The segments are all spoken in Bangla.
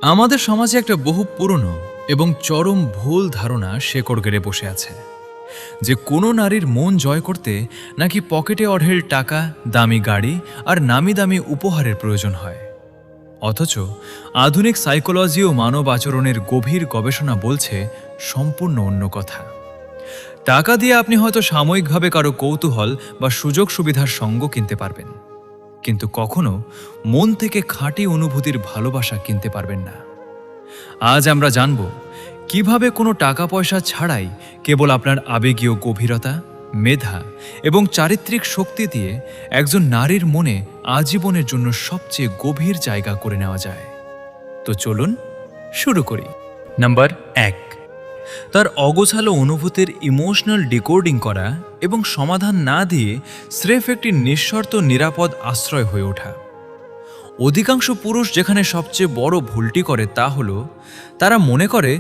আমাদের সমাজে একটা বহু পুরনো এবং চরম ভুল ধারণা শেকড় গেড়ে বসে আছে যে কোনো নারীর মন জয় করতে নাকি পকেটে অঢেল টাকা, দামি গাড়ি আর নামি দামি উপহারের প্রয়োজন হয়। অথচ আধুনিক সাইকোলজি ও মানব আচরণের গভীর গবেষণা বলছে সম্পূর্ণ অন্য কথা। টাকা দিয়ে আপনি হয়তো সাময়িকভাবে কারো কৌতূহল বা সুযোগ সুবিধার সঙ্গ কিনতে পারবেন, কিন্তু কখনো মন থেকে খাঁটি অনুভূতির ভালোবাসা কিনতে পারবেন না। আজ আমরা জানব কিভাবে কোনো টাকা পয়সা ছাড়াই কেবল আপনার আবেগীয় গভীরতা, মেধা এবং চারিত্রিক শক্তি দিয়ে একজন নারীর মনে আজীবনের জন্য সবচেয়ে গভীর জায়গা করে নেওয়া যায়। তো চলুন শুরু করি। নাম্বার 1, তার অগোছালো অনুভূতির ইমোশনাল ডিকোডিং করা এবং সমাধান না দিয়ে স্রেফ একটি নিঃশর্ত নিরাপদ আশ্রয় হয়ে ওঠা। অধিকাংশ পুরুষ যেখানে সবচেয়ে বড় ভুলটি করে তা হলো তারা মনে করে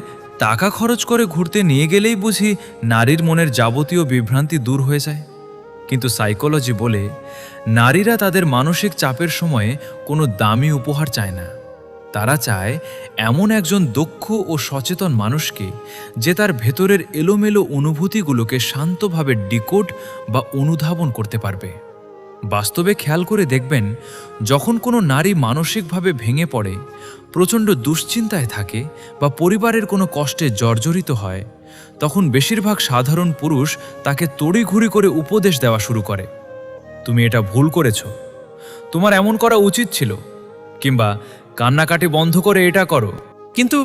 টাকা খরচ করে ঘুরতে নিয়ে গেলেই বুঝি নারীর মনের যাবতীয় বিভ্রান্তি দূর হয়ে যায়। কিন্তু সাইকোলজি বলে নারীরা তাদের মানসিক চাপের সময়ে কোনো দামি উপহার চায় না। তারা চায় এমন একজন দক্ষ ও সচেতন মানুষকে যে তার ভেতরের এলোমেলো অনুভূতিগুলোকে শান্তভাবে ডিকোড বা অনুধাবন করতে পারবে। বাস্তবে খেয়াল করে দেখবেন, যখন কোনো নারী মানসিকভাবে ভেঙে পড়ে, প্রচণ্ড দুশ্চিন্তায় থাকে বা পরিবারের কোনো কষ্টে জর্জরিত হয়, তখন বেশিরভাগ সাধারণ পুরুষ তাকে তড়িঘড়ি করে উপদেশ দেওয়া শুরু করে। তুমি এটা ভুল করেছ, তোমার এমন করা উচিত ছিল, কিংবা কান্নাকাটি বন্ধ করে এটা করো। কিন্তু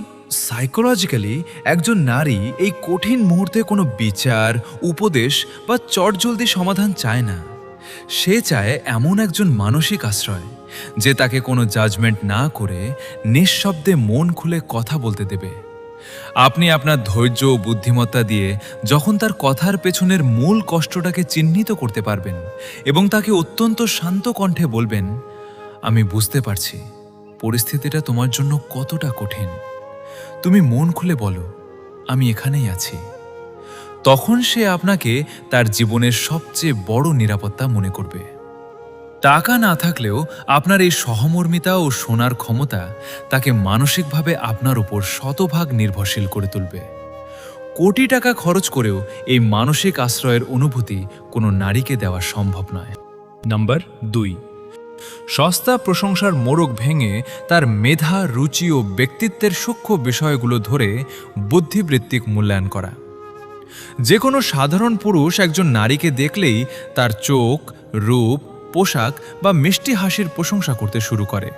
সাইকোলজিক্যালি একজন নারী এই কঠিন মুহূর্তে কোনো বিচার, উপদেশ বা চটজলদি সমাধান চায় না। সে চায় এমন একজন মানসিক আশ্রয় যে তাকে কোনো জাজমেন্ট না করে নিঃশব্দে মন খুলে কথা বলতে দেবে। আপনি আপনার ধৈর্য ও বুদ্ধিমত্তা দিয়ে যখন তার কথার পেছনের মূল কষ্টটাকে চিহ্নিত করতে পারবেন এবং তাকে অত্যন্ত শান্ত কণ্ঠে বলবেন, আমি বুঝতে পারছি পরিস্থিতিটা তোমার জন্য কতটা কঠিন, তুমি মন খুলে বলো, আমি এখানেই আছি, তখন সে আপনাকে তার জীবনের সবচেয়ে বড় নিরাপত্তা মনে করবে। টাকা না থাকলেও আপনার এই সহমর্মিতা ও শোনার ক্ষমতা তাকে মানসিকভাবে আপনার উপর শতভাগ নির্ভরশীল করে তুলবে। কোটি টাকা খরচ করেও এই মানসিক আশ্রয়ের অনুভূতি কোনো নারীকে দেওয়া সম্ভব নয়। নাম্বার 2, সস্তা প্রশংসার মোড়ক ভেঙে তার মেধা, রুচি ও ব্যক্তিত্বের সূক্ষ্ম বিষয়গুলো ধরে বুদ্ধিবৃত্তিক মূল্যায়ন করা। যে কোনো সাধারণ পুরুষ একজন নারীকে দেখলেই তার চোখ, রূপ, পোশাক বা মিষ্টি হাসির প্রশংসা করতে শুরু করে।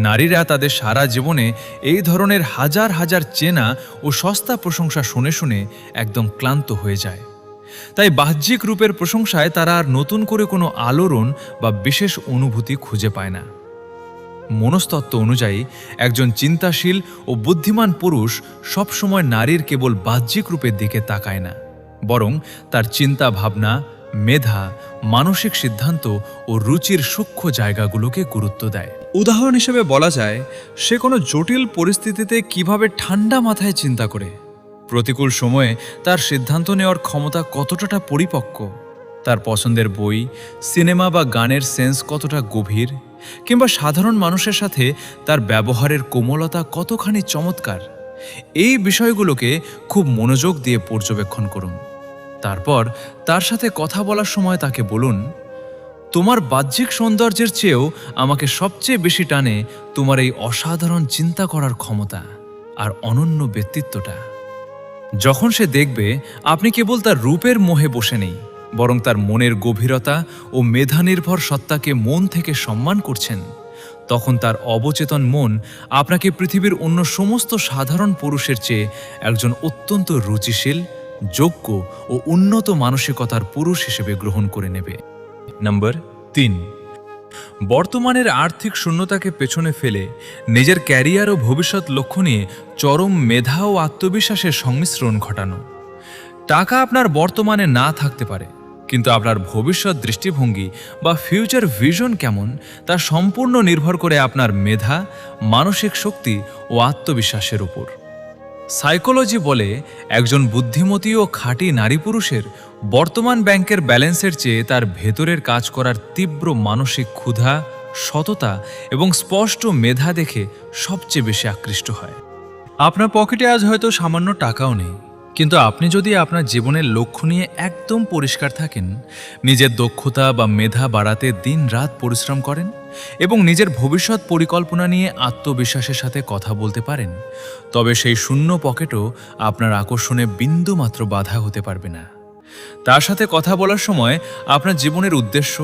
নারীরা তাদের সারা জীবনে এই ধরনের হাজার হাজার চেনা ও সস্তা প্রশংসা শুনে শুনে একদম ক্লান্ত হয়ে যায়। তাই বাহ্যিক রূপের প্রশংসায় তারা আর নতুন করে কোনো আলোড়ন বা বিশেষ অনুভূতি খুঁজে পায় না। মনস্তত্ত্ব অনুযায়ী একজন চিন্তাশীল ও বুদ্ধিমান পুরুষ সবসময় নারীর কেবল বাহ্যিক রূপের দিকে তাকায় না, বরং তার চিন্তা ভাবনা, মেধা, মানসিক সিদ্ধান্ত ও রুচির সূক্ষ্ম জায়গাগুলোকে গুরুত্ব দেয়। উদাহরণ হিসেবে বলা যায়, সে কোনো জটিল পরিস্থিতিতে কিভাবে ঠান্ডা মাথায় চিন্তা করে, প্রতিকূল সময়ে তার সিদ্ধান্ত নেওয়ার ক্ষমতা কতটা পরিপক্ক, তার পছন্দের বই, সিনেমা বা গানের সেন্স কতটা গভীর, কিংবা সাধারণ মানুষের সাথে তার ব্যবহারের কোমলতা কতখানি চমৎকার, এই বিষয়গুলোকে খুব মনোযোগ দিয়ে পর্যবেক্ষণ করুন। তারপর তার সাথে কথা বলার সময় তাকে বলুন, তোমার বাহ্যিক সৌন্দর্যের চেয়েও আমাকে সবচেয়ে বেশি টানে তোমার এই অসাধারণ চিন্তা করার ক্ষমতা আর অনন্য ব্যক্তিত্বটা। যখন সে দেখবে আপনি কেবল তার রূপের মোহে বসে নেই, বরং তার মনের গভীরতা ও মেধানির্ভর সত্তাকে মন থেকে সম্মান করছেন, তখন তার অবচেতন মন আপনাকে পৃথিবীর অন্য সমস্ত সাধারণ পুরুষের চেয়ে একজন অত্যন্ত রুচিশীল, যোগ্য ও উন্নত মানসিকতার পুরুষ হিসেবে গ্রহণ করে নেবে। নাম্বার 3, বর্তমানের আর্থিক শূন্যতাকে পেছনে ফেলে নিজের ক্যারিয়ার ও ভবিষ্যৎ লক্ষ্য নিয়ে চরম মেধা ও আত্মবিশ্বাসের সংমিশ্রণ ঘটানো। টাকা আপনার বর্তমানে না থাকতে পারে, কিন্তু আপনার ভবিষ্যৎ দৃষ্টিভঙ্গি বা ফিউচার ভিশন কেমন তা সম্পূর্ণ নির্ভর করে আপনার মেধা, মানসিক শক্তি ও আত্মবিশ্বাসের উপর। সাইকোলজি বলে একজন বুদ্ধিমতী ও খাঁটি নারী পুরুষের বর্তমান ব্যাংকের ব্যালেন্সের চেয়ে তার ভেতরের কাজ করার তীব্র মানসিক ক্ষুধা, সততা এবং স্পষ্ট মেধা দেখে সবচেয়ে বেশি আকৃষ্ট হয়। আপনার পকেটে আজ হয়তো সামান্য টাকাও নেই, কিন্তু আপনি যদি আপনার জীবনের লক্ষ্য নিয়ে একদম পরিষ্কার থাকেন, নিজের দক্ষতা বা মেধা বাড়াতে দিন-রাত পরিশ্রম করেন এবং নিজের ভবিষ্যৎ পরিকল্পনা নিয়ে আত্মবিশ্বাসের সাথে কথা বলতে পারেন, তবে সেই শূন্য পকেটও আপনার আকর্ষণে বিন্দুমাত্র বাধা হতে পারবে না। তার সাথে কথা বলার সময় আপনার জীবনের উদ্দেশ্য,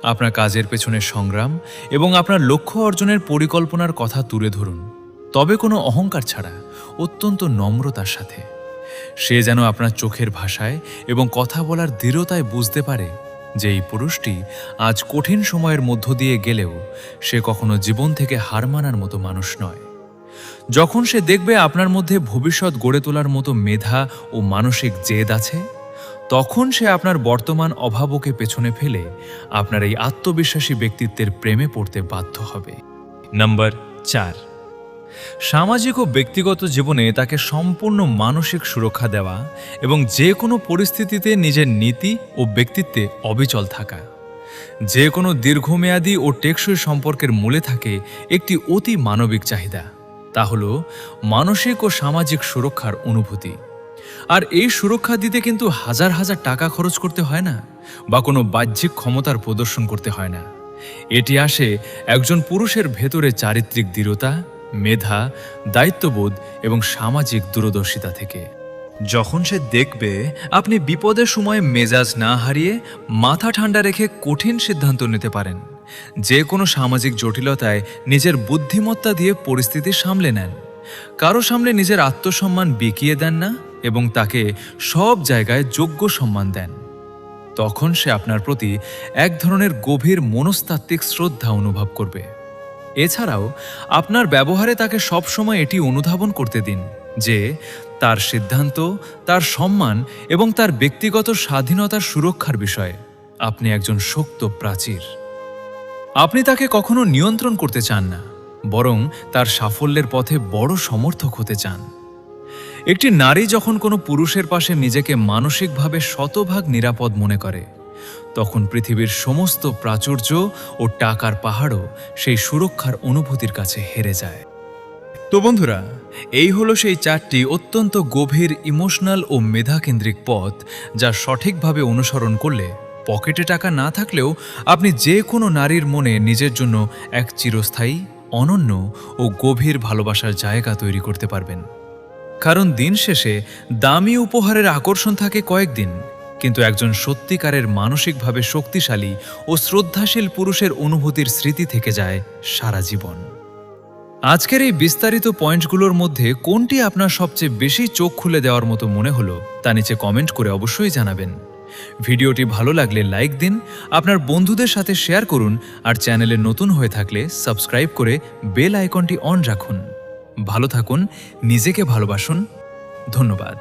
আপনার কাজের পেছনের সংগ্রাম এবং আপনার লক্ষ্য অর্জনের পরিকল্পনার কথা তুলে ধরুন, তবে কোনো অহংকার ছাড়া অত্যন্ত নম্রতার সাথে। সে যেন আপনার চোখের ভাষায় এবং কথা বলার দৃঢ়তায় বুঝতে পারে যে এই পুরুষটি আজ কঠিন সময়ের মধ্য দিয়ে গেলেও সে কখনো জীবন থেকে হার মানার মতো মানুষ নয়। যখন সে দেখবে আপনার মধ্যে ভবিষ্যৎ গড়ে তোলার মতো মেধা ও মানসিক জেদ আছে, তখন সে আপনার বর্তমান অভাবকে পেছনে ফেলে আপনার এই আত্মবিশ্বাসী ব্যক্তিত্বের প্রেমে পড়তে বাধ্য হবে। নাম্বার 4, সামাজিক ও ব্যক্তিগত জীবনে তাকে সম্পূর্ণ মানসিক সুরক্ষা দেওয়া এবং যে কোনো পরিস্থিতিতে নিজের নীতি ও ব্যক্তিত্বে অবিচল থাকা। যে কোনো দীর্ঘমেয়াদী ও টেকসই সম্পর্কের মূলে থাকে একটি অতি মানবিক চাহিদা, তা হল মানসিক ও সামাজিক সুরক্ষার অনুভূতি। আর এই সুরক্ষা দিতে কিন্তু হাজার হাজার টাকা খরচ করতে হয় না বা কোনো বাহ্যিক ক্ষমতার প্রদর্শন করতে হয় না। এটি আসে একজন পুরুষের ভেতরে চারিত্রিক দৃঢ়তা, মেধা, দায়িত্ববোধ এবং সামাজিক দূরদর্শিতা থেকে। যখন সে দেখবে আপনি বিপদের সময় মেজাজ না হারিয়ে মাথা ঠান্ডা রেখে কঠিন সিদ্ধান্ত নিতে পারেন, যে কোনো সামাজিক জটিলতায় নিজের বুদ্ধিমত্তা দিয়ে পরিস্থিতি সামলে নেন, কারো সামনে নিজের আত্মসম্মান বিকিয়ে দেন না এবং তাকে সব জায়গায় যোগ্য সম্মান দেন, তখন সে আপনার প্রতি এক ধরনের গভীর মনস্তাত্ত্বিক শ্রদ্ধা অনুভব করবে। এছাড়াও আপনার ব্যবহারে তাকে সবসময় এটি অনুধাবন করতে দিন যে তার সিদ্ধান্ত, তার সম্মান এবং তার ব্যক্তিগত স্বাধীনতার সুরক্ষার বিষয়ে আপনি একজন শক্ত প্রাচীর। আপনি তাকে কখনো নিয়ন্ত্রণ করতে চান না, বরং তার সাফল্যের পথে বড় সমর্থক হতে চান। একটি নারী যখন কোনো পুরুষের পাশে নিজেকে মানসিকভাবে শতভাগ নিরাপদ মনে করে, তখন পৃথিবীর সমস্ত প্রাচুর্য ও টাকার পাহাড়ও সেই সুরক্ষার অনুভূতির কাছে হেরে যায়। তো বন্ধুরা, এই হলো সেই 4টি অত্যন্ত গভীর ইমোশনাল ও মেধাকেন্দ্রিক পথ, যা সঠিকভাবে অনুসরণ করলে পকেটে টাকা না থাকলেও আপনি যে কোনো নারীর মনে নিজের জন্য এক চিরস্থায়ী, অনন্য ও গভীর ভালোবাসার জায়গা তৈরি করতে পারবেন। কারণ দিন শেষে দামি উপহারের আকর্ষণ থাকে কয়েকদিন, কিন্তু একজন সত্যিকারের মানসিকভাবে শক্তিশালী ও শ্রদ্ধাশীল পুরুষের অনুভূতির স্মৃতি থেকে যায় সারা জীবন। আজকের এই বিস্তারিত পয়েন্টগুলোর মধ্যে কোনটি আপনার সবচেয়ে বেশি চোখ খুলে দেওয়ার মতো মনে হলো তা নিচে কমেন্ট করে অবশ্যই জানাবেন। ভিডিওটি ভালো লাগলে লাইক দিন, আপনার বন্ধুদের সাথে শেয়ার করুন, আর চ্যানেলে নতুন হয়ে থাকলে সাবস্ক্রাইব করে বেল আইকনটি অন রাখুন। ভালো থাকুন, নিজেকে ভালোবাসুন। ধন্যবাদ।